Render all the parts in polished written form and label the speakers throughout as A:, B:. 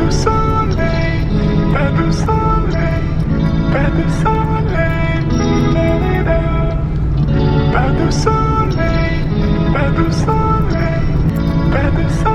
A: du soleil, pas du soleil, pas du soleil, pas du soleil, pas du soleil, pas du soleil.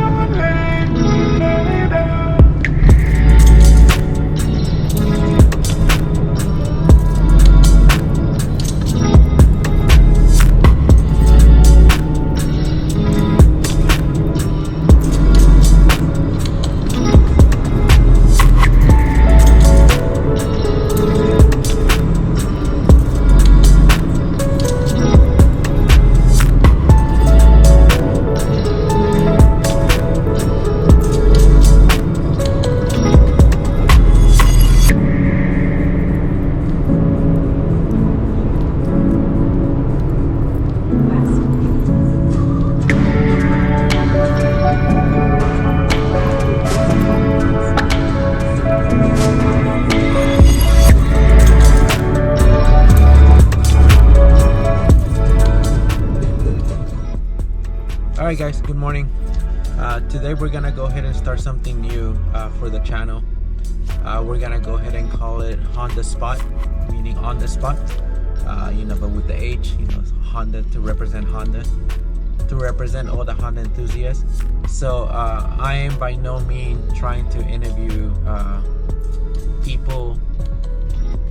B: Alright guys, good morning. Today we're gonna go ahead and start something new for the channel. We're gonna go ahead and call it Honda Spot, meaning on the spot, but with the H, Honda to represent Honda, to represent all the Honda enthusiasts. So I am by no means trying to interview people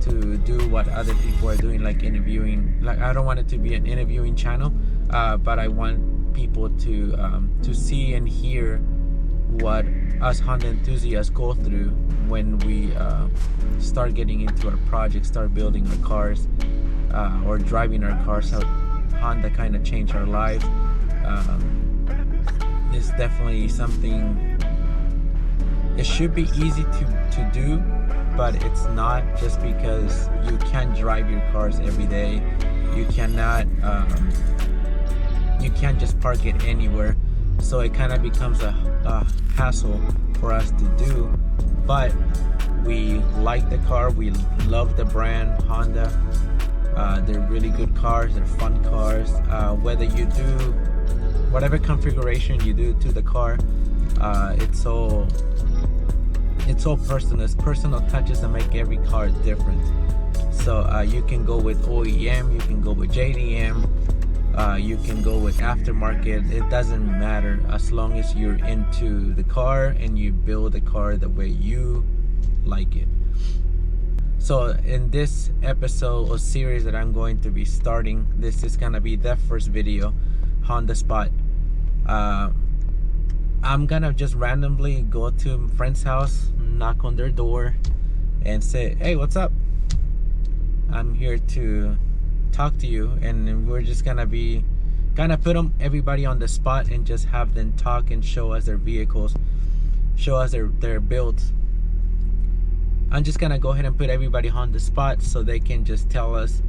B: to do what other people are doing, like interviewing. Like, I don't want it to be an interviewing channel, but I want people to see and hear what us Honda enthusiasts go through when we start getting into our projects, start building our cars, or driving our cars. How Honda kind of changed our lives. It's definitely something. It should be easy to do, but it's not, just because you can't drive your cars every day. You cannot. You can't just park it anywhere, so it kind of becomes a hassle for us to do. But we like the car, we love the brand Honda. They're really good cars, they're fun cars. Whether you do whatever configuration you do to the car, it's all personal. It's personal touches that make every car different. So you can go with OEM, you can go with JDM, you can go with aftermarket. It doesn't matter, as long as you're into the car and you build the car the way you like it. So in this episode or series that I'm going to be starting, this is gonna be the first video, Honda Spot. I'm gonna just randomly go to a friend's house, knock on their door and say, hey, what's up? I'm here to talk to you, and we're just gonna be kind of put everybody on the spot and just have them talk and show us their vehicles, show us their builds. I'm just gonna go ahead and put everybody on the spot so they can just tell us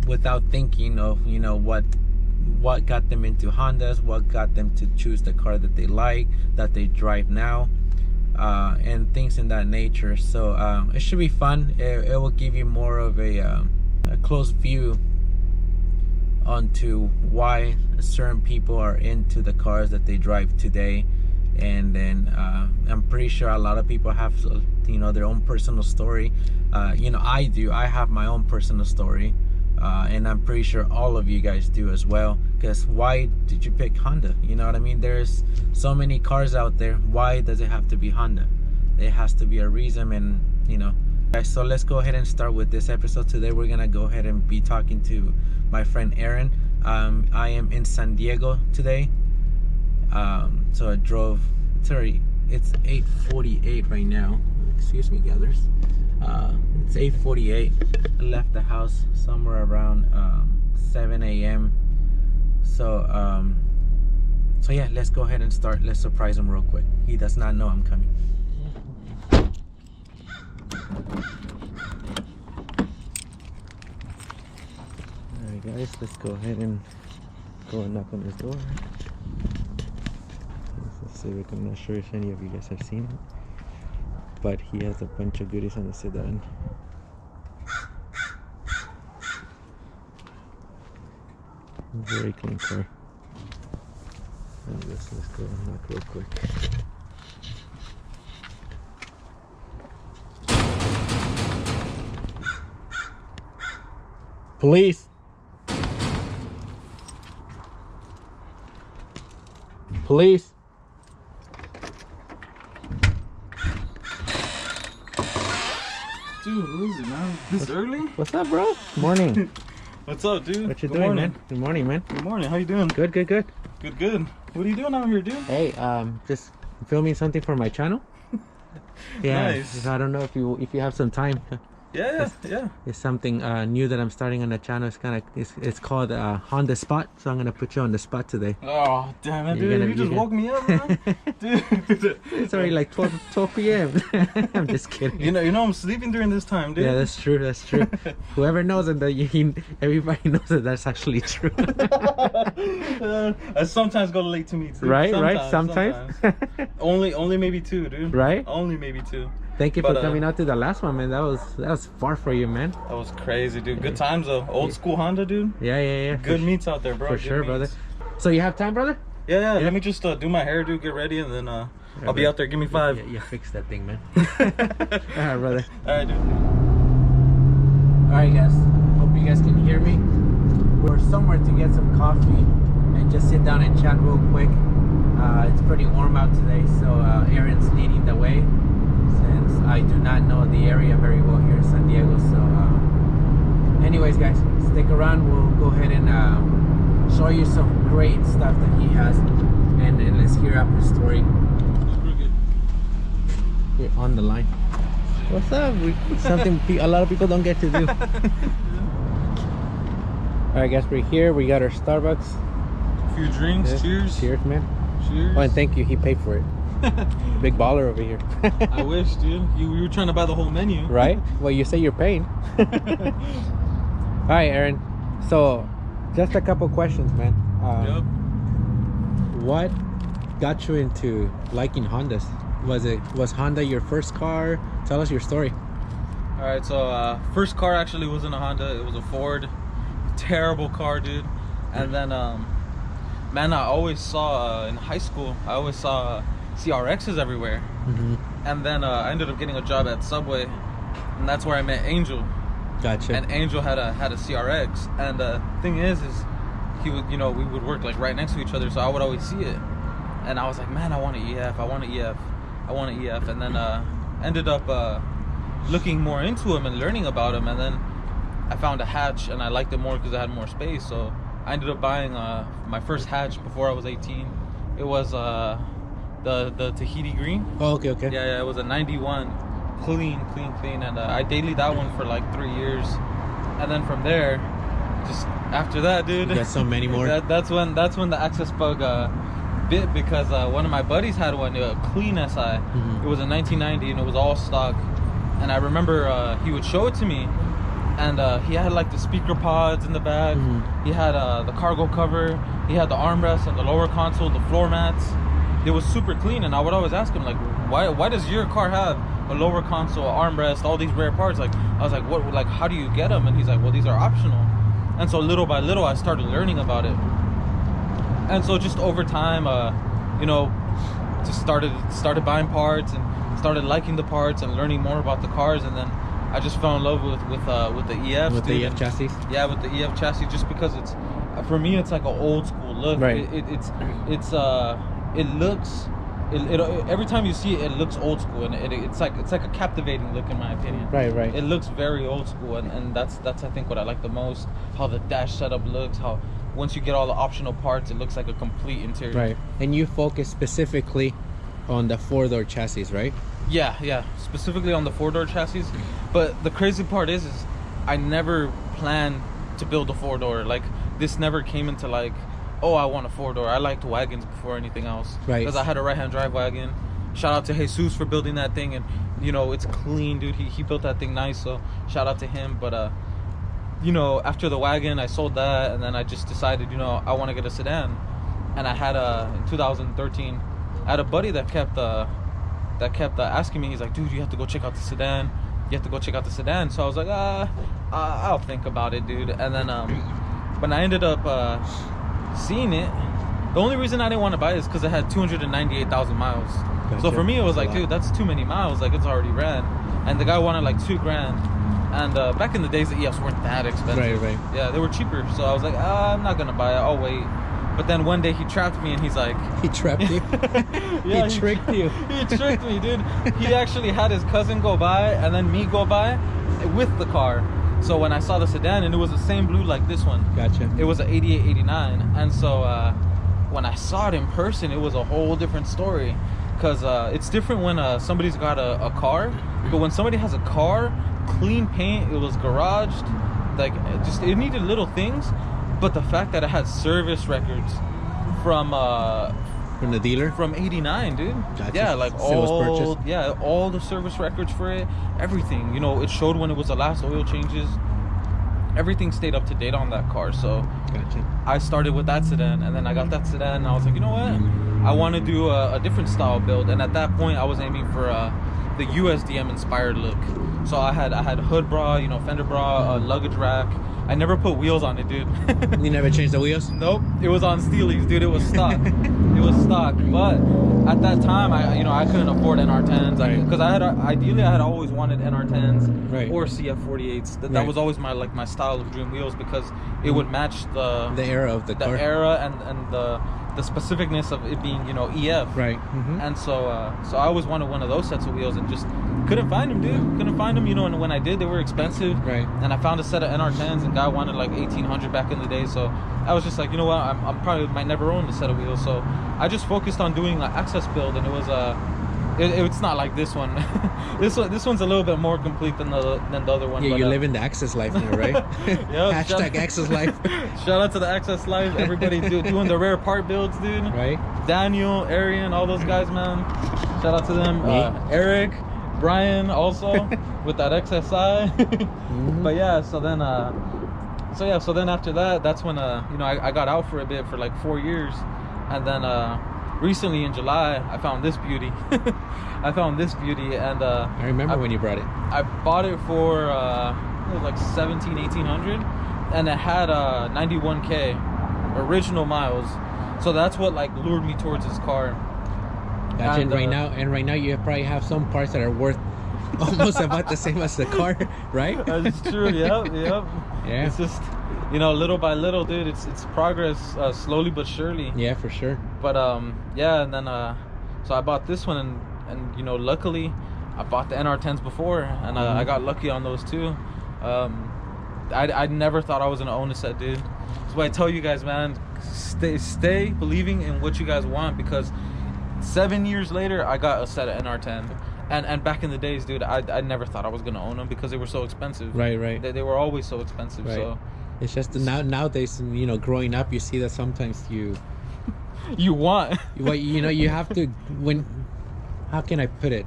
B: without thinking of what got them into Hondas, what got them to choose the car that they like, that they drive now, and things in that nature. So it should be fun. It will give you more of a close view onto why certain people are into the cars that they drive today. And then I'm pretty sure a lot of people have their own personal story. I have my own personal story, and I'm pretty sure all of you guys do as well. Because why did you pick Honda? You know what I mean? There's so many cars out there. Why does it have to be Honda? There has to be a reason. And guys, so let's go ahead and start with this episode. Today we're gonna go ahead and be talking to my friend Aaron. I am in San Diego today, so I drove. It's 8:48 right now. Excuse me, gathers. It's 8:48. I left the house somewhere around 7 a.m. So yeah, let's go ahead and start. Let's surprise him real quick. He does not know I'm coming. Alright guys, let's go ahead and go and knock on his door. Let's see, I'm not sure if any of you guys have seen it, but he has a bunch of goodies on the sedan. Very clean car. Let's go and knock real quick. Police. Police.
C: Dude, who is it, man? This early?
B: What's up, bro? Morning.
C: What's up, dude?
B: What you
C: Good
B: doing,
C: morning.
B: man? Good morning, man.
C: Good morning. How you doing?
B: Good, good, good.
C: Good, good. What are you doing out here, dude?
B: Hey, just filming something for my channel. Yeah,
C: Nice.
B: I don't know if you have some time.
C: Yeah.
B: It's something new that I'm starting on the channel. It's called Honda Spot. So I'm gonna put you on the spot today.
C: Oh, damn it,
B: You're
C: dude.
B: gonna-
C: You just
B: you're
C: woke me up, man. Dude.
B: It's already like 12 p.m. I'm just kidding.
C: You know I'm sleeping during this time, dude.
B: Yeah, that's true. That's true. Whoever knows it, everybody knows that that's actually true.
C: I sometimes go late to meet, too.
B: Right. Sometimes.
C: Only maybe 2, dude.
B: Right?
C: Only maybe 2.
B: Thank you
C: But,
B: for coming out to the last one, man. That was far for you, man.
C: That was crazy, dude. Good times, though. Old school Honda, dude.
B: Yeah.
C: Good meets out there, bro.
B: For
C: Good
B: sure, brother.
C: meets.
B: So you have time, brother?
C: Yeah. Let me just do my hair, dude. Get ready, and then I'll be out there. Give me 5.
B: Yeah, fix that thing, man. All right, brother.
C: All right, dude.
B: All right, guys. Hope you guys can hear me. We're somewhere to get some coffee and just sit down and chat real quick. It's pretty warm out today, so Aaron's leading the way since I do not know the area very well here in San Diego. So, anyways, guys, stick around. We'll go ahead and show you some great stuff that he has, and let's hear out his story. We're on the line. What's up? Something a lot of people don't get to do. All right, guys, we're here. We got our Starbucks.
C: A few drinks.
B: Yeah.
C: Cheers.
B: Cheers, man.
C: Cheers.
B: Oh, and thank you. He paid for it. Big baller over here.
C: I wish, dude. You were trying to buy the whole menu.
B: Right? Well, you say you're paying. All right, Aaron. So, just a couple questions, man. What got you into liking Hondas? Was Honda your first car? Tell us your story.
C: All right, so first car actually wasn't a Honda. It was a Ford. Terrible car, dude. And then, man, I always saw in high school, I always saw CRXs everywhere. And then I ended up getting a job at Subway, and that's where I met Angel.
B: Gotcha.
C: And Angel had a CRX, and the thing is he would, we would work like right next to each other, so I would always see it, and I was like, man, I want an EF, and then ended up looking more into him and learning about him, and then I found a hatch, and I liked it more because it had more space, so I ended up buying my first hatch before I was 18. It was the Tahiti green.
B: Oh, okay.
C: Yeah, it was a 91, clean, and I dailied that one for like 3 years, and then from there, just after that, dude,
B: You got so many more.
C: that's when the Access bug bit, because one of my buddies had one, a clean SI. It was a 1990, and it was all stock, and I remember he would show it to me, and he had like the speaker pods in the back. He had the cargo cover, he had the armrest and the lower console, the floor mats. It was super clean, and I would always ask him, like, why does your car have a lower console, armrest, all these rare parts? Like, I was like, what, like, how do you get them? And he's like, well, these are optional. And so little by little I started learning about it, and so just over time, just started buying parts and started liking the parts and learning more about the cars, and then I just fell in love with the EFs.
B: With the EF chassis.
C: Yeah, with the EF chassis, just because it's, for me, it's like an old school look.
B: Right.
C: It looks, every time you see it, it looks old school, and it's like a captivating look, in my opinion.
B: Right.
C: It looks very old school, and that's I think what I like the most. How the dash setup looks. How once you get all the optional parts, it looks like a complete interior.
B: Right. And you focus specifically on the 4-door chassis, right?
C: Yeah, specifically on the 4-door chassis. But the crazy part is I never planned to build a 4-door. Like, this never came into like, oh, I want a 4-door. I liked wagons before anything else.
B: Right.
C: Because I had a right-hand drive wagon. Shout out to Jesus for building that thing, and it's clean, dude. He built that thing nice, so shout out to him. But after the wagon, I sold that, and then I just decided, I want to get a sedan. And I had in 2013, I had a buddy that kept asking me. He's like, dude, you have to go check out the sedan. So I was like, I'll think about it, dude. And then when I ended up seeing it, the only reason I didn't want to buy it is because it had 298,000 miles.
B: Gotcha.
C: So for me, it was like, dude, that's too many miles. Like, it's already ran. And the guy wanted like $2,000. And back in the days, the EFs weren't that expensive.
B: Right.
C: Yeah, they were cheaper. So I was like, I'm not gonna buy it. I'll wait. But then one day he trapped me, and he's like,
B: He trapped you.
C: yeah,
B: he tricked you.
C: He tricked me, dude. He actually had his cousin go by, and then me go by with the car. So when I saw the sedan, and it was the same blue like this one.
B: Gotcha.
C: It was an 88, 89, and so when I saw it in person, it was a whole different story. Because it's different when somebody's got a car, but when somebody has a car, clean paint, it was garaged, like it needed little things, but the fact that it had service records from
B: the dealer,
C: from 89, dude.
B: Gotcha.
C: Yeah, like
B: So it was
C: all
B: purchased.
C: all the service records for it, everything. You know, it showed when it was the last oil changes. Everything stayed up to date on that car. So
B: Gotcha.
C: I started with that sedan, and then I got that sedan, and I was like, you know what, I want to do a different style build. And at that point, I was aiming for the USDM inspired look. So I had hood bra, you know, fender bra, luggage rack. I never put wheels on it, dude.
B: You never changed the wheels?
C: Nope, it was on Steelies, dude. It was stock. It was stock. But at that time, I couldn't afford NR10s because I had always wanted NR10s
B: Right.
C: or CF48s. That
B: Right.
C: was always my style of dream wheels, because it would match the
B: era of the car.
C: era and the specificness of it being, you know, EF.
B: Right.
C: And so I always wanted one of those sets of wheels, and just couldn't find them, dude. Couldn't find them, you know. And when I did, they were expensive.
B: Right.
C: And I found a set of NR10s, and guy wanted like 1,800 back in the day. So I was just like, you know what, I'm probably might never own a set of wheels. So I just focused on doing an access build, and it was it's not like this one. this one's a little bit more complete than the other one.
B: Yeah,
C: but,
B: you live in the Access life now, right?
C: Yep,
B: Hashtag Access life.
C: Shout out to the Access Life. Everybody doing the rare part builds, dude.
B: Right.
C: Daniel, Arian, all those guys, man. Shout out to them.
B: Me.
C: Eric, Brian, also with that XSI. But yeah, so then after that, that's when you know, I got out for a bit for like 4 years, and then recently in July I found this beauty. I found this beauty, and
B: I remember when you brought it.
C: I bought it for it was like 1,800, and it had 91K original miles. So that's what like lured me towards this car.
B: Gotcha. And
C: And,
B: right now you probably have some parts that are worth almost about the same as the car, right?
C: That's true. Yep.
B: Yeah.
C: It's just, you know, little by little, dude. It's progress, slowly but surely.
B: Yeah, for sure.
C: But yeah, and then so I bought this one, and you know, luckily I bought the NR10s before, and I got lucky on those too. I never thought I was gonna own a set, dude. That's why I tell you guys, man, stay believing in what you guys want, because 7 years later I got a set of NR10. And back in the days, dude, I never thought I was gonna own them because they were so expensive.
B: Right.
C: They were always so expensive.
B: Right.
C: So
B: It's just nowadays, you know, growing up, you see that sometimes you
C: want
B: you know, you have to, how can I put it?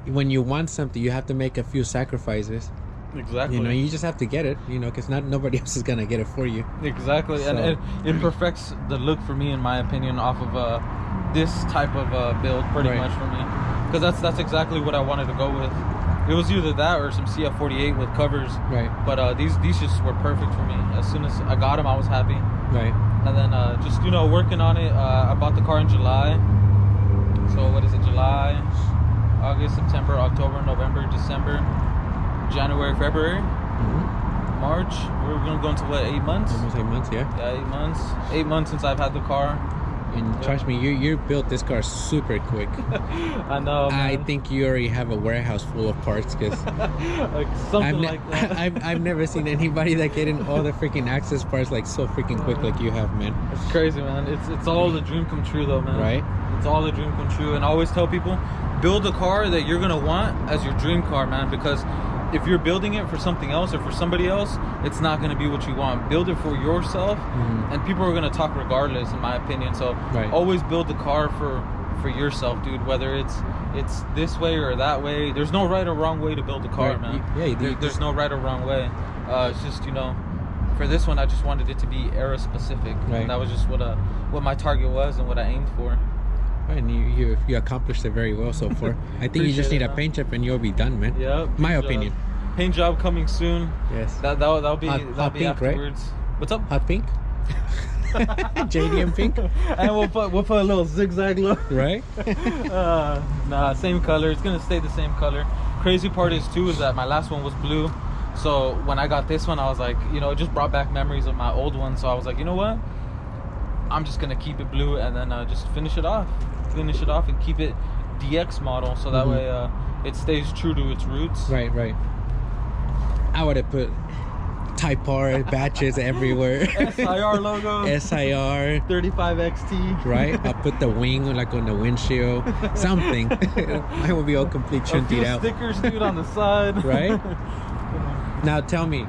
B: When you want something, you have to make a few sacrifices.
C: exactly.
B: You know, you just have to get it, you know, because nobody else is gonna get it for you.
C: Exactly.
B: So-
C: And it perfects the look for me, in my opinion, off of this type of build pretty
B: Right.
C: much for me, because that's exactly what I wanted to go with. It was either that or some CF48 with covers.
B: Right.
C: But these just were perfect for me. As soon as I got them, I was happy.
B: Right.
C: And then just, you know, working on it. I bought the car in July. So what is it? July, August, September, October, November, December, January, February, March. We're gonna go into what, 8 months?
B: Almost 8 months, yeah.
C: Yeah, 8 months. 8 months since I've had the car.
B: And trust me, you built this car super quick.
C: I know, man.
B: I think you already have a warehouse full of parts, because
C: like something like that.
B: I've never seen anybody that get in all the freaking Access parts like so freaking quick like you have, man.
C: It's crazy, man. It's all the dream come true, though, man.
B: Right.
C: It's all the dream come true. And I always tell people, build a car that you're gonna want as your dream car, man. Because if you're building it for something else or for somebody else, it's not gonna be what you want. Build it for yourself, and people are gonna talk regardless, in my opinion. So
B: Right.
C: always build the car for yourself, dude. Whether it's this way or that way, there's no right or wrong way to build a car,
B: Right.
C: man.
B: Yeah,
C: There's no right or wrong way. It's just, you know, for this one, I just wanted it to be era specific.
B: Right.
C: And that was just what my target was and what I aimed for.
B: Right, and you accomplished it very well so far. I think you just
C: Appreciate
B: need
C: it,
B: a
C: man.
B: paint job and you'll be done, man.
C: Yeah.
B: My
C: paint job.
B: opinion.
C: Paint job coming soon.
B: Yes.
C: That'll be
B: Hot
C: be
B: pink, right?
C: afterwards. What's up?
B: Hot pink. JDM pink.
C: And we'll put a little zigzag look.
B: Right.
C: Nah, same color. It's gonna stay the same color. Crazy part is too is that my last one was blue, So when I got this one, I was like, you know, it just brought back memories of my old one. So I was like, you know what? I'm just gonna keep it blue and then just finish it off and keep it DX model, so that way it stays true to its roots.
B: Right. I would have put Type R badges everywhere.
C: SIR logo.
B: SIR
C: 35XT.
B: Right. I'll put the wing like on the windshield. Something. I will be all complete chunted out.
C: Stickers, dude, on the side.
B: Right. Now tell me,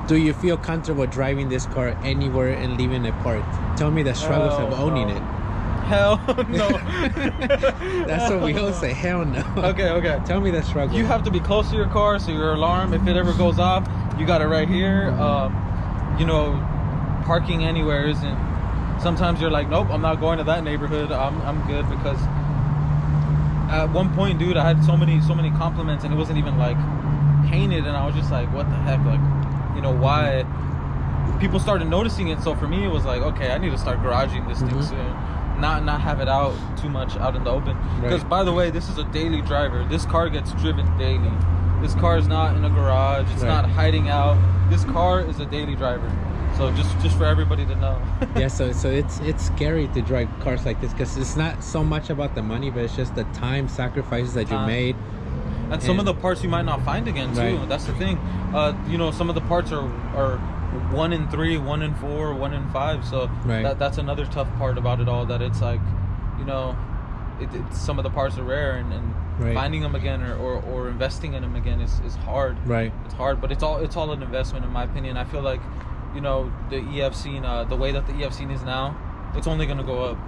B: do you feel comfortable driving this car anywhere and leaving it parked? Tell me the struggles of owning it.
C: Hell no.
B: That's what we all say. Hell no.
C: Okay.
B: Tell me the struggle.
C: You have to be close to your car, so your alarm, if it ever goes off, you got it right here. You know, parking anywhere isn't. Sometimes you're like, nope, I'm not going to that neighborhood. I'm good, because at one point, dude, I had so many compliments, and it wasn't even like painted, and I was just like, what the heck, like, you know, why? People started noticing it, so for me it was like, okay, I need to start garaging this thing soon, not have it out too much out in the open, because by the way, this is a daily driver. This car gets driven daily. This car is not in a garage, it's not hiding out. This car is a daily driver, so just for everybody to know.
B: Yeah, so it's scary to drive cars like this, because it's not so much about the money, but it's just the time sacrifices that you made.
C: And some of the parts you might not find again too. That's the thing. You know, some of the parts are 1 in 3, 1 in 4, 1 in 5. So that's another tough part about it all. That it's like, you know, some of the parts are rare, and finding them again or investing in them again is hard. Right. It's hard, but it's all an investment, in my opinion. I feel like, you know, the EF scene, the way that the EF scene is now, it's only going to go up,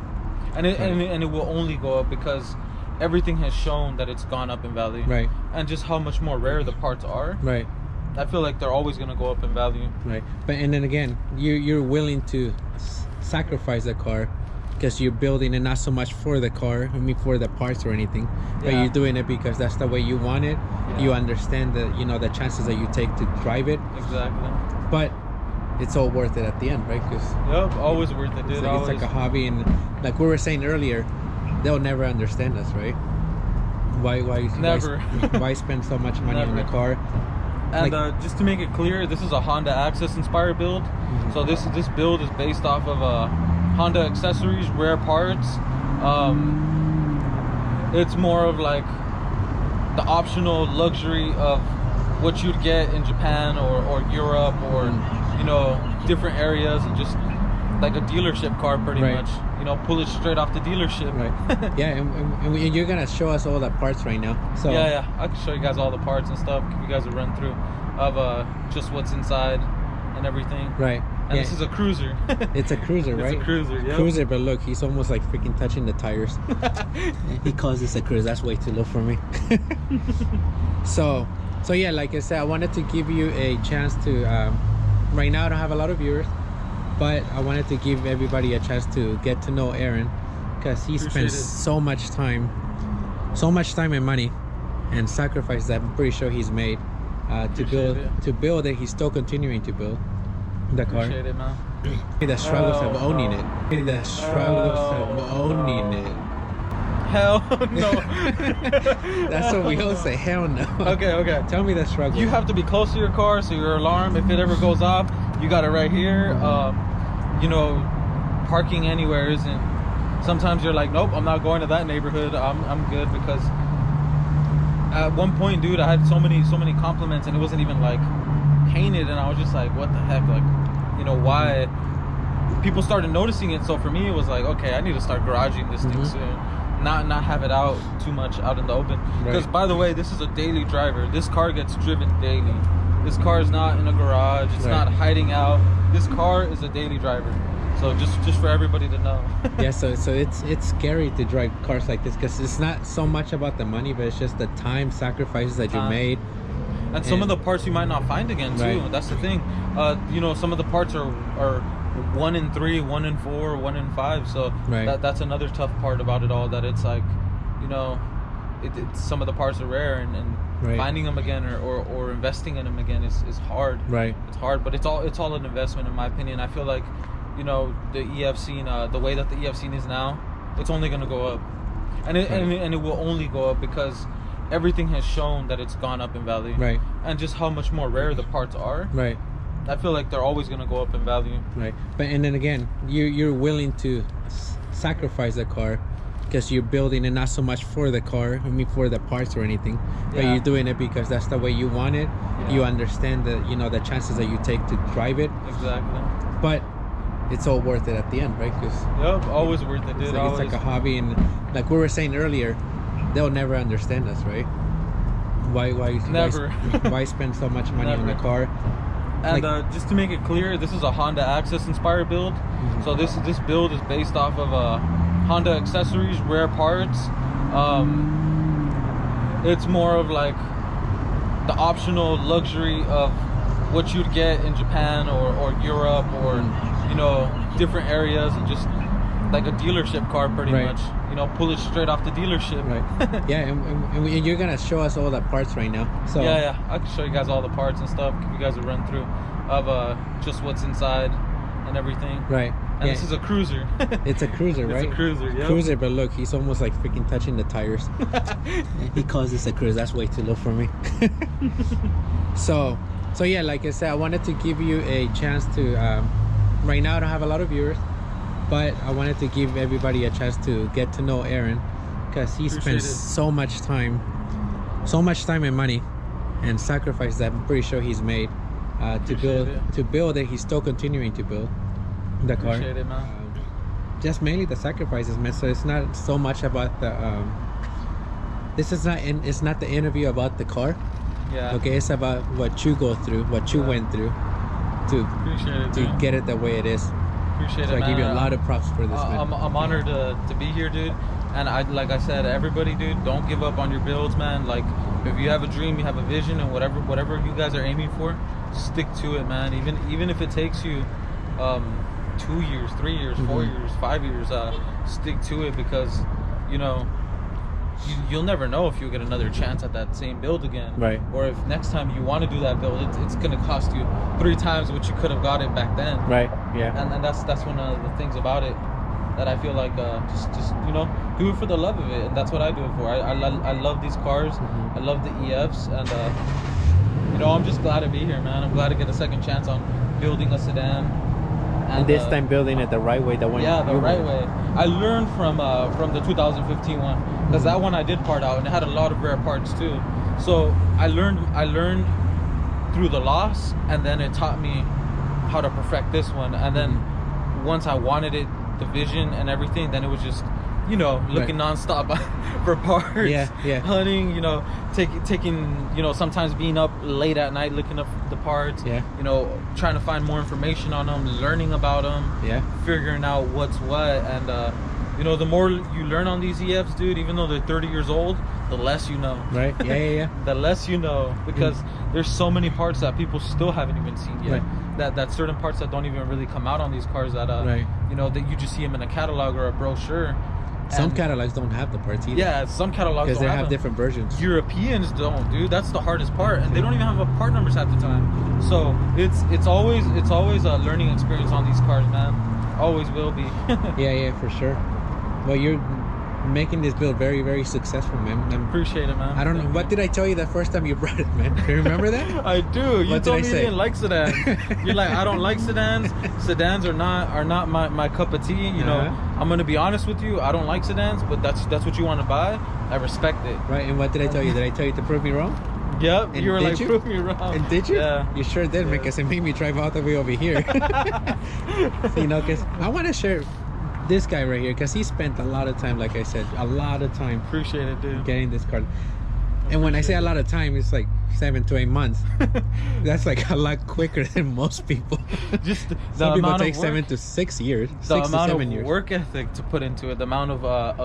C: and it will only go up because everything has shown that it's gone up in value, and just how much more rare the parts are, I feel like they're always going to go up in value,
B: but and then again, you're willing to sacrifice the car because you're building it not so much for the car, I mean for the parts or anything, but you're doing it because that's the way you want it. You understand the, you know, the chances that you take to drive it, but it's all worth it at the end, right? Because
C: always worth it, dude.
B: It's like a hobby, and like we were saying earlier, they'll never understand us, right? Why spend so much money on a car?
C: And just to make it clear, this is a Honda Access inspired build. So this build is based off of Honda accessories, rare parts. It's more of like the optional luxury of what you'd get in Japan or Europe or you know, different areas, and just like a dealership car pretty much. You know, pull it straight off the dealership.
B: Yeah, and you're gonna show us all the parts right now. So
C: yeah, I can show you guys all the parts and stuff. Give you guys a run through of just what's inside and everything. And this is a cruiser.
B: It's a cruiser, right?
C: It's a cruiser,
B: Cruiser, but look, he's almost like freaking touching the tires. He calls this a cruiser. That's way too low for me. So yeah, like I said, I wanted to give you a chance to right now I don't have a lot of viewers, but I wanted to give everybody a chance to get to know Aaron, because he spends so much time and money and sacrifice that I'm pretty sure he's made to build it. He's still continuing to build the car.
C: Appreciate it, man.
B: The struggles of owning it. The struggles of owning it.
C: Hell no.
B: That's what we all say. Hell no.
C: Okay.
B: Tell me the struggle.
C: You have to be close to your car, so your alarm, if it ever goes off, you got it right here. You know, parking anywhere isn't. Sometimes you're like, nope, I'm not going to that neighborhood. I'm good, because at one point, dude, I had so many compliments, and it wasn't even like painted, and I was just like, what the heck, like, you know, why? People started noticing it, so for me it was like, okay, I need to start garaging this thing soon, not have it out too much out in the open, because by the way, this is a daily driver. This car gets driven daily. This car is not in a garage, it's not hiding out. This car is a daily driver, so just for everybody to know.
B: Yeah, so it's scary to drive cars like this, because it's not so much about the money, but it's just the time sacrifices that you made.
C: And some of the parts you might not find again too. That's the thing. You know, some of the parts are 1 in 3, 1 in 4, 1 in 5. So that's another tough part about it all. That it's like, you know, it's some of the parts are rare, and finding them again or investing in them again is hard. It's hard, but it's all an investment, in my opinion. I feel like, you know, the EF scene, the way that the EF scene is now, it's only going to go up, and it will only go up because everything has shown that it's gone up in value.
B: Right.
C: And just how much more rare the parts are.
B: Right.
C: I feel like they're always gonna go up in value.
B: Right. But and then again, you're willing to sacrifice the car because you're building it not so much for the car, I mean for the parts or anything, but
C: Yeah.
B: you're doing it because that's the way you want it.
C: Yeah.
B: You understand the the chances that you take to drive it,
C: Exactly.
B: but it's all worth it at the end, right? Because
C: Yep, always worth it, dude.
B: it's like a hobby, and like we were saying earlier, they'll never understand us, right? Why
C: Never.
B: why spend so much money on a
C: Never.
B: car?
C: And
B: Like-
C: just to make it clear, this is a Honda Access inspired build. So this build is based off of Honda accessories, rare parts. It's more of like the optional luxury of what you'd get in Japan or Europe or different areas, and just like a dealership car pretty
B: Right.
C: much. Pull it straight off the dealership.
B: Right. Yeah, and you're gonna show us all the parts right now. So
C: Yeah, I can show you guys all the parts and stuff. Give you guys a run through of just what's inside and everything.
B: Right.
C: And
B: Yeah.
C: this is a cruiser.
B: It's a cruiser, right?
C: It's a cruiser, yeah.
B: Cruiser, but look, he's almost like freaking touching the tires. He calls this a cruiser. That's way too low for me. So yeah, like I said, I wanted to give you a chance to. Right now, I don't have a lot of viewers, but I wanted to give everybody a chance to get to know Aaron, because he
C: Appreciate
B: spends
C: it.
B: so much time and money and sacrifice that I'm pretty sure he's made
C: Appreciate
B: to build it. He's still continuing to build the car.
C: Appreciate it, man.
B: Just mainly the sacrifices, man. So it's not so much about the it's not the interview about the car.
C: Yeah.
B: Okay, it's about what you go through, what you
C: Yeah.
B: went through to
C: Appreciate it,
B: to
C: dude.
B: get it the way it is.
C: Appreciate
B: So
C: it,
B: I
C: man.
B: give you a lot of props for this, man.
C: I'm honored to be here, dude. And like I said, everybody, dude, don't give up on your builds, man. Like, if you have a dream, you have a vision, and whatever you guys are aiming for, stick to it, man. Even if it takes you 2 years, 3 years, 4 years, 5 years, stick to it, because you'll never know if you'll get another chance at that same build again.
B: Right.
C: Or if next time you want to do that build, it's gonna cost you 3 times what you could have got it back then.
B: Right. Yeah.
C: And that's one of the things about it that I feel like just do it for the love of it, and that's what I do it for. I love these cars. I love the EFs, and I'm just glad to be here, man. I'm glad to get a second chance on building a sedan.
B: And this time building it the right way, the one
C: Yeah, the
B: you
C: right
B: want.
C: way. I learned from the 2015 one, because that one I did part out, and it had a lot of rare parts too. So I learned through the loss, and then it taught me how to perfect this one. And then once I wanted it, the vision and everything, then it was just looking nonstop for parts.
B: Yeah.
C: Hunting, taking sometimes being up late at night looking up the parts.
B: Yeah.
C: Trying to find more information on them, learning about them.
B: Yeah.
C: Figuring out what's what, and the more you learn on these EFs, dude, even though they're 30 years old, the less you know.
B: Right. Yeah.
C: The less you know, because there's so many parts that people still haven't even seen yet.
B: Right.
C: That certain parts that don't even really come out on these cars, that
B: Right.
C: that you just see them in a catalog or a brochure.
B: Some
C: And-
B: catalogs don't have the parts either.
C: Yeah, some catalogs
B: Because
C: don't
B: they have
C: them.
B: different versions.
C: Europeans don't, dude. That's the hardest part, and they don't even have a part numbers half the time. So it's always a learning experience on these cars, man. Always will be.
B: Yeah, for sure. Well, you're making this build very, very successful, man.
C: Appreciate it, man.
B: I don't know. What did I tell you the first time you brought it, man? Do you remember that?
C: I do. You
B: What did
C: told
B: I
C: me you
B: say?
C: didn't like sedans. You're like, I don't like sedans. Sedans are not my cup of tea. I'm gonna be honest with you. I don't like sedans, but that's what you want to buy. I respect it.
B: Right. And what did I tell you? Did I tell you to prove me wrong?
C: Yep.
B: And
C: You were
B: did
C: like,
B: you?
C: prove me wrong.
B: And did you?
C: Yeah.
B: You sure did, because it made me drive all the way over here. Because I want to share this guy right here, because he spent a lot of time, like I said, a lot of time
C: Appreciate it, dude.
B: getting this car. And when I say a lot of time, it's like 7 to 8 months. That's like a lot quicker than most people.
C: Just the
B: Some people
C: amount
B: take
C: of work,
B: 7 to 6 years,
C: the
B: 6 to
C: amount
B: 7
C: of
B: years.
C: work ethic to put into it, the amount of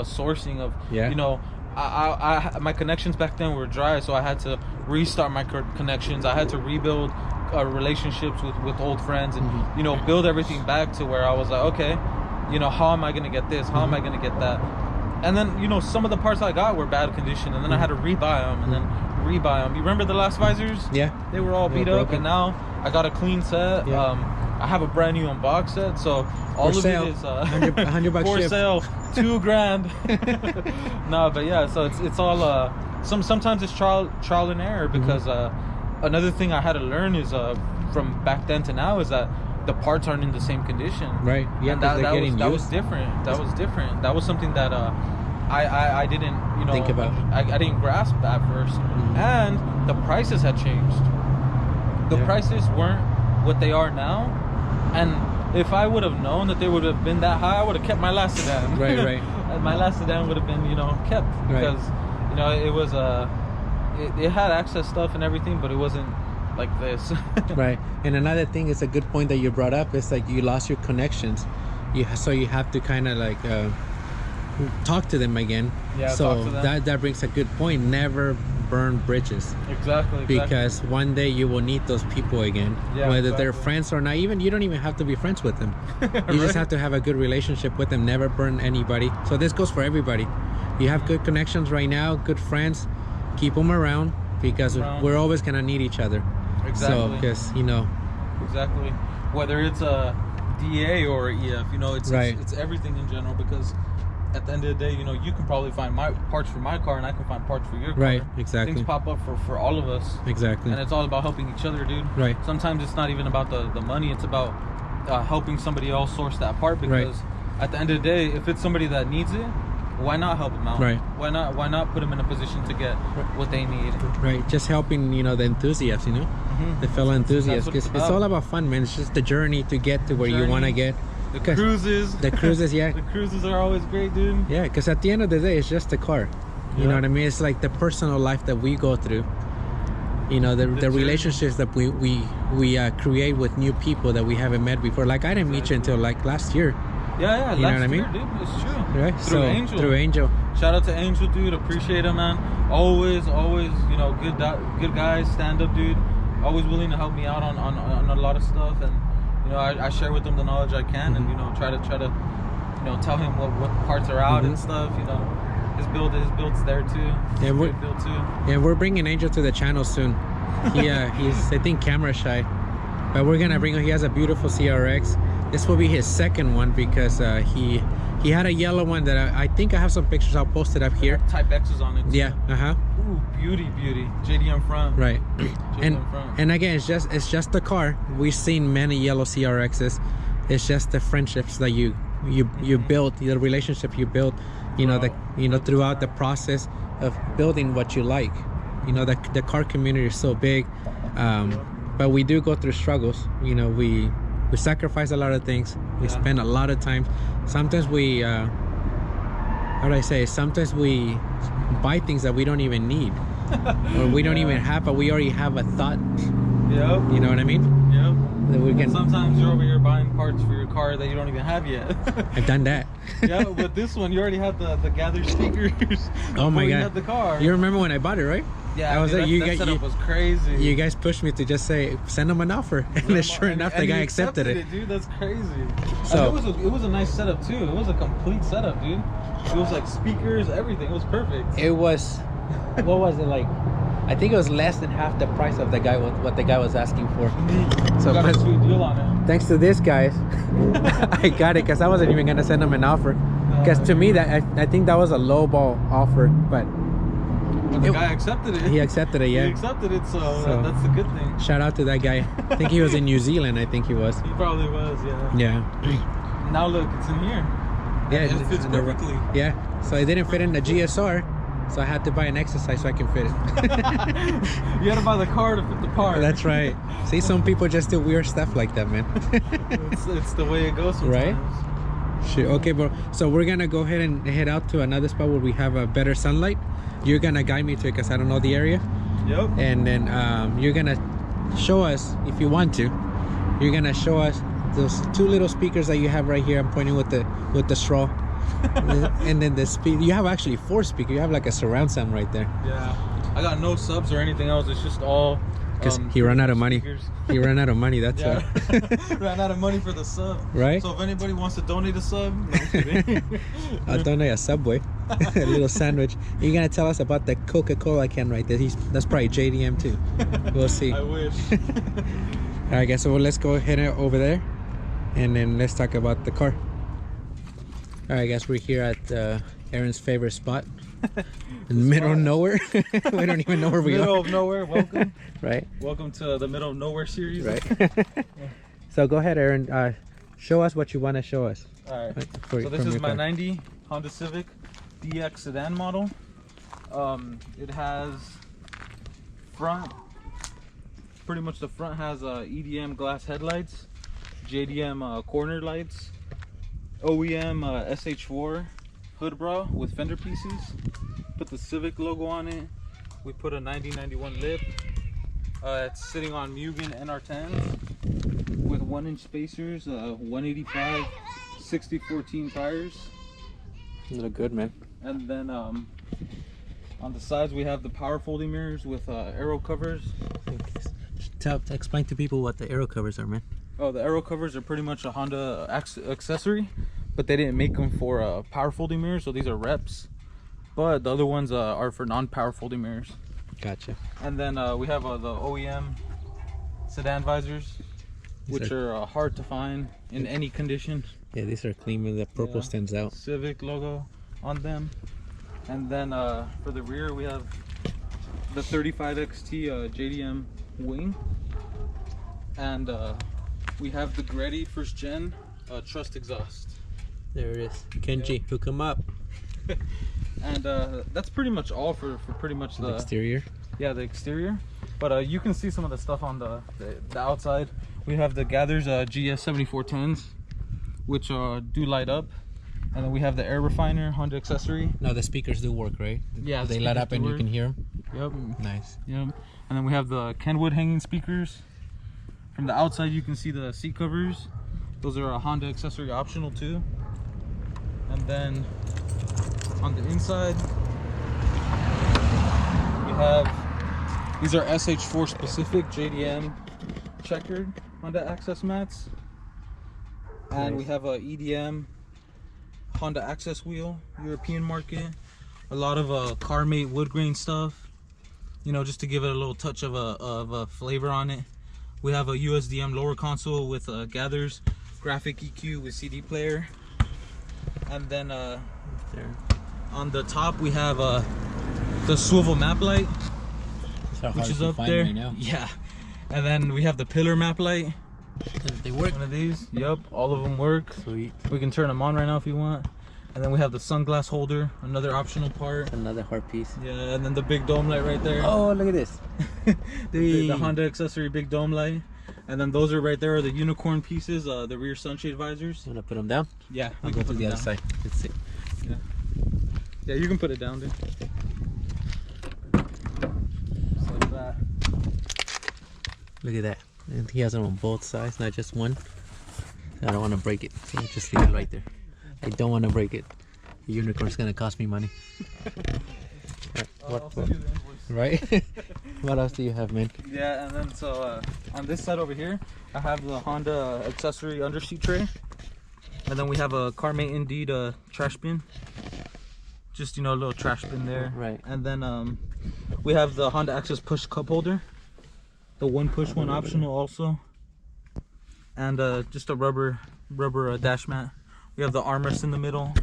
C: sourcing of
B: Yeah.
C: I my connections back then were dry, so I had to restart my connections. I had to rebuild relationships with old friends, and
B: Mm-hmm.
C: build everything back to where I was like, okay, how am I gonna get this? How am I gonna get that? And then some of the parts I got were bad condition, and then I had to rebuy them, and then rebuy them. You remember the last visors?
B: Yeah.
C: They were all
B: They were
C: beat up,
B: broken.
C: and now I got a clean set.
B: Yeah.
C: I have a brand new unbox set, so all
B: For
C: of
B: sale.
C: it is
B: $100
C: for
B: shipped.
C: sale, $2,000. No, but yeah, so it's all sometimes it's trial and error, because another thing I had to learn is from back then to now is that the parts aren't in the same condition.
B: Right. Yeah,
C: and that was different. That was different. That was something that I didn't, you know,
B: think about.
C: I didn't grasp at first. And the prices had changed. The prices weren't what they are now, and if I would have known that they would have been that high, I would have kept my last sedan.
B: Right.
C: And my last sedan would have been, you know, kept, because you know, it was it had access stuff and everything, but it wasn't like this.
B: Right. And another thing is a good point that you brought up. It's like you lost your connections. So you have to kind of like talk to them again.
C: Yeah,
B: so
C: talk to them.
B: that brings a good point. Never burn bridges.
C: Exactly.
B: Because one day you will need those people again.
C: Yeah,
B: whether they're friends or not. Even you don't even have to be friends with them. You just have to have a good relationship with them. Never burn anybody. So this goes for everybody. You have good connections right now, good friends, keep them around, because we're always gonna need each other.
C: Exactly.
B: So because, you know,
C: exactly, whether it's a DA or EF, you know, it's everything in general, because at the end of the day, you know, you can probably find my parts for my car and I can find parts for your car.
B: Right, exactly.
C: Things pop up for all of us.
B: Exactly.
C: And it's all about helping each other, dude.
B: Right.
C: Sometimes it's not even about the money, it's about helping somebody else source that part, because at the end of the day, if it's somebody that needs it, why not help them out?
B: Right.
C: Why not put them in a position to get what they need?
B: Right. Just helping, you know, the enthusiasts, you know, the fellow enthusiasts. Because it's all about fun, man. It's just the journey to get to where you want to get.
C: The cruises.
B: The cruises, yeah.
C: The cruises are always great, dude.
B: Yeah, because at the end of the day, it's just the car. You know what I mean? It's like the personal life that we go through. You know, the relationships that we create with new people that we haven't met before. Like, I didn't meet you until like last year.
C: Yeah,
B: you know what I mean?
C: Dude, it's true.
B: Right?
C: Through
B: Angel.
C: Shout out to Angel, dude. Appreciate him, man. Always, you know, good guys, stand up, dude. Always willing to help me out on a lot of stuff, and you know, I share with him the knowledge I can, and you know, try to you know, tell him what parts are out and stuff. You know, his build's there too.
B: Yeah, we're bringing Angel to the channel soon. He's I think camera shy, but we're gonna bring him. He has a beautiful CRX. This will be his second one, because he had a yellow one that I think I have some pictures. I'll post it up here.
C: Type X is on it too.
B: Yeah.
C: Ooh, beauty. JDM front.
B: Right.
C: JDM front.
B: And again, it's just the car. We've seen many yellow CRXs. It's just the friendships that you build, the relationship you build, you know, throughout the process of building what you like. You know, the car community is so big, but we do go through struggles. You know, we sacrifice a lot of things. We spend a lot of time. Sometimes we sometimes we buy things that we don't even need, or we don't even have, but we already have a thought.
C: Yep.
B: You know what I mean?
C: Yep.
B: That we can.
C: Sometimes you're over here buying parts for your car that you don't even have yet.
B: I've done that.
C: Yeah, but this one you already had the gather speakers.
B: Oh my god!
C: You had the car.
B: You remember when I bought it, right?
C: Yeah,
B: I was
C: dude,
B: like,
C: that setup was crazy.
B: You guys pushed me to just say, send them an offer, and sure enough, the guy accepted it.
C: Dude, that's crazy.
B: So
C: it was a nice setup too. It was a complete setup, dude. It was like speakers, everything. It was perfect.
B: It was, what was it like? I think it was less than half the price of the guy what the guy was asking for. So
C: got a sweet deal on it.
B: Thanks to this, guys, I got it, because I wasn't even gonna send him an offer. Because to me, that I think that was a lowball offer, but
C: the guy accepted it.
B: He accepted it, yeah.
C: He accepted it, so that's the good thing.
B: Shout out to that guy. I think he was in New Zealand. I think he was.
C: He probably was, yeah.
B: Yeah.
C: Now look, it's in here.
B: Yeah,
C: it fits perfectly.
B: Yeah. So it didn't fit in the GSR, so I had to buy an exercise so I can fit it.
C: You had to buy the car to fit the part.
B: That's right. See, some people just do weird stuff like that, man.
C: it's the way it goes sometimes.
B: Right? Sure. Okay, bro. So we're gonna go ahead and head out to another spot where we have a better sunlight. You're gonna guide me to it, because I don't know the area.
C: Yep.
B: And then you're gonna show us, if you want to, you're gonna show us those two little speakers that you have right here. I'm pointing with the straw. And then the speed, you have actually 4 speakers. You have like a surround sound right there.
C: Yeah, I got no subs or anything else. It's just all
B: because he ran out of money. He ran out of money. That's
C: ran out of money for the sub.
B: Right.
C: So if anybody wants to donate a sub,
B: I'll donate a Subway, a little sandwich. You're gonna tell us about the Coca-Cola can right there. That's probably JDM too. We'll see.
C: I wish.
B: All right, guys. So let's go ahead over there, and then let's talk about the car. All right, guys. We're here at Aaron's favorite spot. In the middle of nowhere. We don't even know where we
C: Middle
B: are.
C: of nowhere. Welcome.
B: Right.
C: Welcome to the middle of nowhere series.
B: Right. So go ahead, Aaron. Show us what you want to show us.
C: All right.
B: For-
C: So this
B: from
C: is
B: your
C: my
B: car.
C: 90 Honda Civic DX sedan model. It has front. Pretty much the front has EDM glass headlights, JDM corner lights, OEM SH4 hood bra with fender pieces. Put the Civic logo on it. We put a 9091 lip. It's sitting on Mugen NR10s with 1-inch spacers, 185 60/14 tires.
B: Look good, man.
C: And then on the sides we have the power folding mirrors with aero covers.
B: Explain to people what the aero covers are, man.
C: Oh, the aero covers are pretty much a Honda accessory, but they didn't make them for power folding mirrors, so these are reps. But the other ones are for non-power folding mirrors.
B: Gotcha.
C: And then we have the OEM sedan visors, which are hard to find in any condition.
B: Yeah, these are clean, and the purple
C: Yeah.
B: stands out.
C: Civic logo on them. And then for the rear we have the 35XT JDM wing, and we have the Greddy first gen trust exhaust.
B: There it is. Kenji, hook him up.
C: And that's pretty much all for pretty much
B: The
C: the
B: exterior.
C: yeah, the exterior. But you can see some of the stuff on the outside. We have the Gathers GS 7410s, which do light up. And then we have the air refiner Honda accessory.
B: Now the speakers do work, right?
C: Yeah, the
B: They light
C: speakers
B: up
C: do
B: and you
C: work.
B: can hear them.
C: Yep.
B: Nice.
C: Yep. And then we have the Kenwood hanging speakers. From the outside you can see the seat covers. Those are a Honda accessory optional too. And then on the inside we have, these are SH4 specific JDM checkered Honda access mats. And we
B: Nice.
C: have a EDM Honda access wheel, European market. A lot of CarMate wood grain stuff, you know, just to give it a little touch of a flavor on it. We have a USDM lower console with Gathers graphic EQ with CD player. And then
B: There.
C: on the top we have the swivel map light,
B: These are
C: which
B: hard
C: is
B: to
C: up
B: find
C: there.
B: right now.
C: Yeah. And then we have the pillar map light.
B: They work.
C: One of these. Yep, all of them work.
B: Sweet.
C: We can turn them on right now if you want. And then we have the sunglass holder, another optional part.
B: Another hard piece.
C: Yeah, and then the big dome light right there.
B: Oh, look at this.
C: The Honda accessory big dome light. And then those are right there are the unicorn pieces, the rear sunshade visors.
B: I'm gonna put them down.
C: Yeah,
B: I'll
C: we
B: go
C: can
B: to
C: put
B: the
C: them
B: other
C: down.
B: side. Let's see.
C: Yeah, you can put it down, dude. Just like that.
B: Look at that. And he has them on both sides, not just one. I don't want to break it, so just leave it right there. I don't want to break it. The unicorn's gonna cost me money.
C: I'll send you the invoice.
B: Right? What else do you have, man?
C: Yeah, and then so on this side over here, I have the Honda accessory underseat tray. And then we have a CarMate Indeed trash bin. Just, you know, a little trash bin there.
B: Right.
C: And then we have the Honda Access push cup holder. The one push, one optional also. And just a rubber dash mat. We have the armrest in the middle.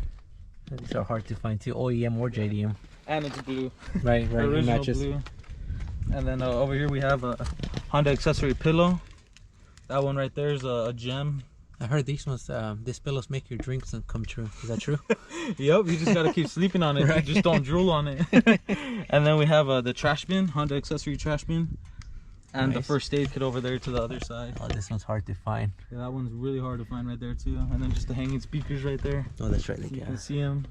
B: These are hard to find too, OEM or JDM.
C: And it's blue.
B: Right, right. It
C: Original
B: matches.
C: blue. And then over here we have a Honda accessory pillow. That one right there is a gem.
B: I heard these ones, these pillows make your dreams come true. Is that true?
C: Yep, you just gotta keep sleeping on it.
B: Right.
C: Just don't drool on it. And then we have the trash bin, Honda accessory trash bin. And the
B: Nice.
C: first aid kit over there to the other side.
B: Oh, this one's hard to find.
C: Yeah, that one's really hard to find right there too. And then just the hanging speakers right there.
B: Oh, that's right.
C: So you
B: Yeah.
C: can see them.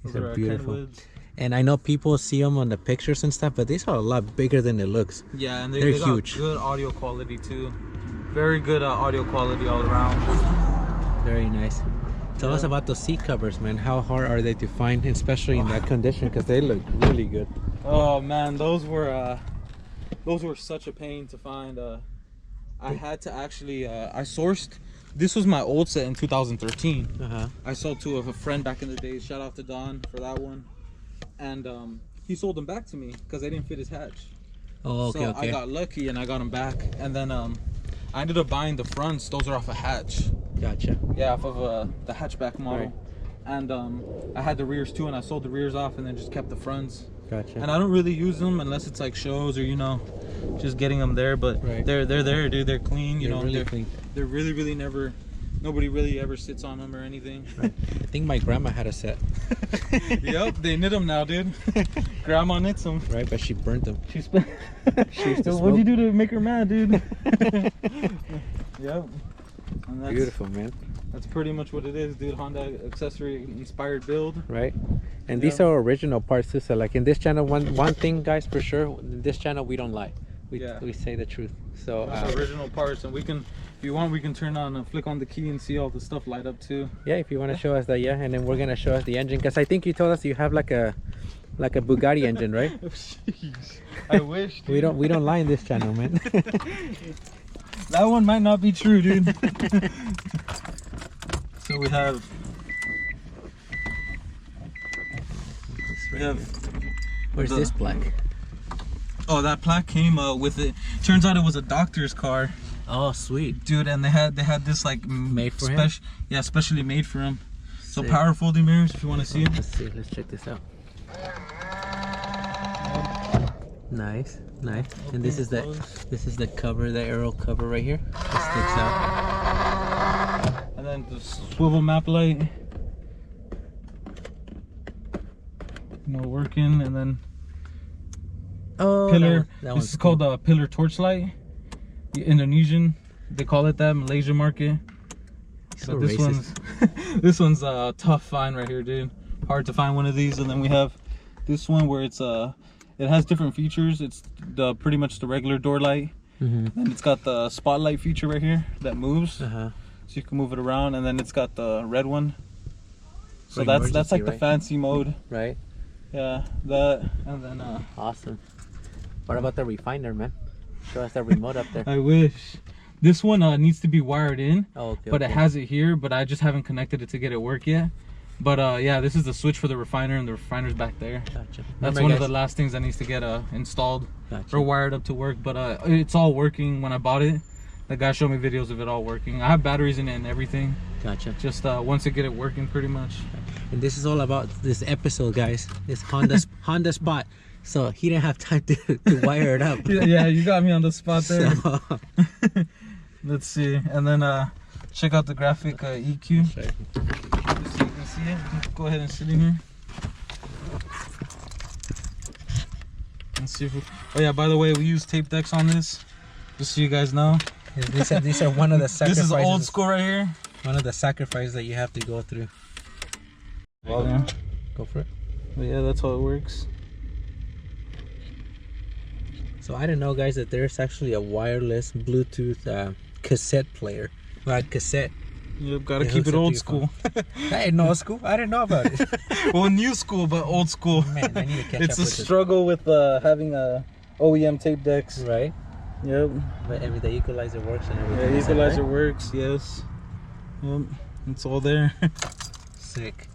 B: These
C: Those
B: are
C: our
B: beautiful.
C: Kenwoods.
B: And I know people see them on the pictures and stuff, but these are a lot bigger than it looks.
C: Yeah, and
B: They're
C: they got
B: huge.
C: good audio quality too. Very good audio quality all around.
B: Very nice. Tell us
C: Yeah.
B: about those seat covers, man. How hard are they to find, especially in that condition? Because they look really good.
C: Oh man, those were such a pain to find. I had to actually I sourced. This was my old set in 2013. I sold to a friend back in the days. Shout out to Don for that one. And he sold them back to me because they didn't fit his hatch.
B: Oh, okay,
C: So
B: okay.
C: I got lucky and I got them back. And then I ended up buying the fronts. Those are off a hatch.
B: Gotcha.
C: Yeah, off of the hatchback model.
B: Right.
C: and I had the rears too, and I sold the rears off and then just kept the fronts.
B: Gotcha.
C: And I don't really use them unless it's like shows or, you know, just getting them there. But
B: Right.
C: they're there, dude. They're clean. You know,
B: really clean.
C: They're really never. Nobody really ever sits on them or anything.
B: Right. I think my grandma had a set.
C: Yep, they knit them now, dude. Grandma knits them.
B: Right, but she burnt them.
C: She spent.
B: She used to
C: What'd you
B: smoke.
C: do to make her mad, dude? Yep. And that's,
B: Beautiful, man.
C: That's pretty much what it is, dude. Honda accessory inspired build.
B: Right, and
C: Yeah.
B: these are original parts too. So like in this channel, one thing, guys, for sure, in this channel we don't lie. We say the truth. So
C: Those original parts, and we can, if you want, we can turn on and flick on the key and see all the stuff light up too.
B: yeah, if you want to show us that, yeah, and then we're gonna show us the engine, because I think you told us you have like a Bugatti engine, right?
C: I wish. Dude.
B: We don't lie in this channel, man.
C: That one might not be true, dude. So we have
B: Where's
C: the-
B: this plaque?
C: Oh, that plaque came with it. Turns out it was a doctor's car,
B: Oh, sweet.
C: dude, and they had this like
B: Made for him?
C: Yeah, specially made for him. So
B: Sick.
C: power folding mirrors, if you want to see them.
B: Let's see. Let's check this out. Nice, nice. And this is the cover, the aero cover right here. It sticks out.
C: And then the swivel map light, you know, working, and then
B: Oh,
C: pillar.
B: that
C: This is called a pillar torch light. The Indonesian, they call it that. Malaysia market.
B: So
C: But this
B: racist.
C: this one's a tough find right here, dude. Hard to find one of these. And then we have this one where it's it has different features. It's pretty much the regular door light,
B: Mhm.
C: and it's got the spotlight feature right here that moves,
B: Uh-huh.
C: so you can move it around. And then it's got the red one. So
B: For
C: that's
B: emergency,
C: like the
B: right?
C: fancy mode.
B: Right.
C: Yeah, that. And then
B: Awesome. What about the refiner, man? Show us the remote up there.
C: I wish this one needs to be wired in.
B: Oh, okay.
C: But it has it here, but I just haven't connected it to get it work yet. But yeah, this is the switch for the refiner, and the refiner's back there.
B: Gotcha.
C: That's
B: Remember,
C: one of
B: guys-
C: the last things that needs to get installed
B: Gotcha.
C: or wired up to work. But it's all working when I bought it. The guy showed me videos of it all working. I have batteries in it and everything.
B: Gotcha.
C: Just once I get it working, pretty much.
B: And this is all about this episode, guys. This Honda Spot. So he didn't have time to wire it up.
C: Yeah, you got me on the spot there.
B: So,
C: Let's see, and then check out the graphic EQ.
B: Sure.
C: Just so you can see it. You can go ahead and sit in here. Let's see if we... Oh yeah, by the way, we use tape decks on this, just so you guys know.
B: these are one of the sacrifices.
C: This is old school right here.
B: One of the sacrifices that you have to go through.
C: Well, yeah.
B: Go for it.
C: But yeah, that's how it works.
B: So I didn't know, guys, that there's actually a wireless Bluetooth cassette player. Right, cassette.
C: Yep, gotta
B: It
C: keep
B: hooks
C: it
B: up to
C: old
B: your
C: school.
B: That ain't no school. I didn't know about it.
C: Well, new school, but old school.
B: Man, I need to catch
C: It's
B: up
C: a
B: with it.
C: struggle with having OEM tape decks.
B: Right?
C: Yep.
B: But the equalizer works and
C: Yeah,
B: everything. is that
C: equalizer
B: right?
C: works. Yes. Yep. It's all there.
B: Sick.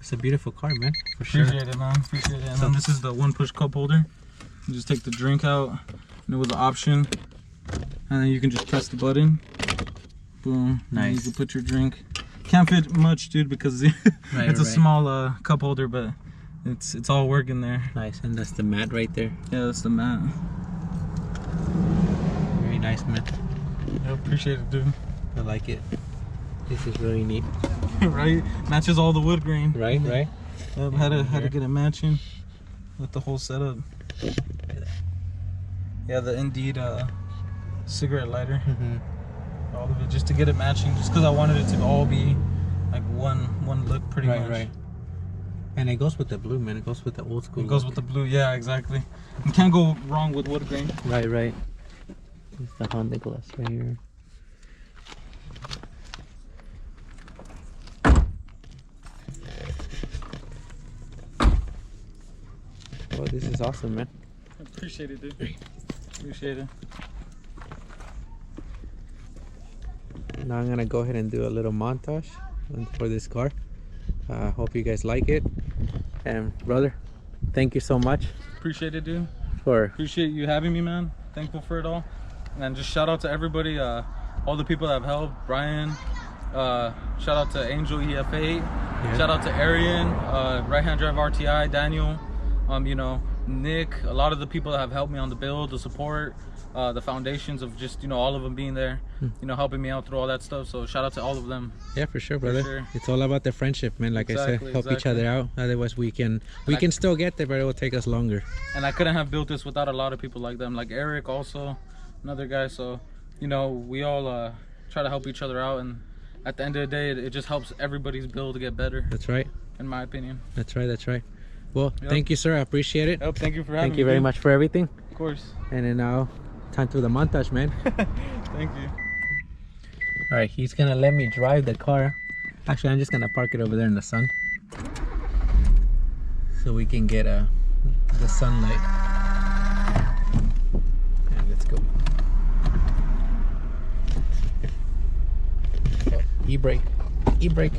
B: It's a beautiful car, man. For sure.
C: Appreciate it, man. Appreciate it. And then this is the one push cup holder. You just take the drink out, and it was an option, and then you can just press the button. Boom. And
B: Nice.
C: you can put your drink. Can't fit much, dude, because it's a
B: right.
C: small cup holder, but it's all working there.
B: Nice, and that's the mat right there.
C: Yeah, that's the mat.
B: Very nice, man.
C: I appreciate it, dude.
B: I like it. This is really neat.
C: Right? Matches all the wood grain.
B: Right, right.
C: Yep, had to get it matching with the whole setup. Yeah, the Indeed cigarette lighter. All of it, just to get it matching, just because I wanted it to all be like one look, pretty much.
B: Right. And it goes with the blue, man. It goes with the old school.
C: It goes with the blue, yeah, exactly. You can't go wrong with wood grain.
B: Right. It's the Honda glass right here. Oh, this is awesome, man.
C: I appreciate it, dude. Appreciate it.
B: Now I'm gonna go ahead and do a little montage for this car. Hope you guys like it. And brother, thank you so much
C: Appreciate it, dude.
B: for
C: Appreciate you having me, man. Thankful for it all. And just shout out to everybody, all the people that have helped. Brian, shout out to Angel EF8, Shout out to Arian, right hand drive RTI, Daniel, you know, Nick, a lot of the people that have helped me on the build, the support, the foundations of just, you know, all of them being there, you know, helping me out through all that stuff. So shout out to all of them.
B: Yeah, for sure, brother.
C: sure.
B: It's all about the friendship, man. Like I said, help each
C: Exactly.
B: other out. Otherwise, we can still get there, but it will take us longer.
C: And I couldn't have built this without a lot of people like them, like Eric, also another guy. So, you know, we all try to help each other out, and at the end of the day, it just helps everybody's build to get better.
B: That's right.
C: In my opinion.
B: That's right. That's right. Well,
C: Yep.
B: thank you, sir. I appreciate it.
C: Yep, thank you for having me.
B: Thank you very
C: dude.
B: much for everything.
C: Of course.
B: And then now, time to the montage, man.
C: Thank you.
B: All right, he's gonna let me drive the car. Actually, I'm just gonna park it over there in the sun, so we can get the sunlight. And let's go. Oh, e-brake, e-brake.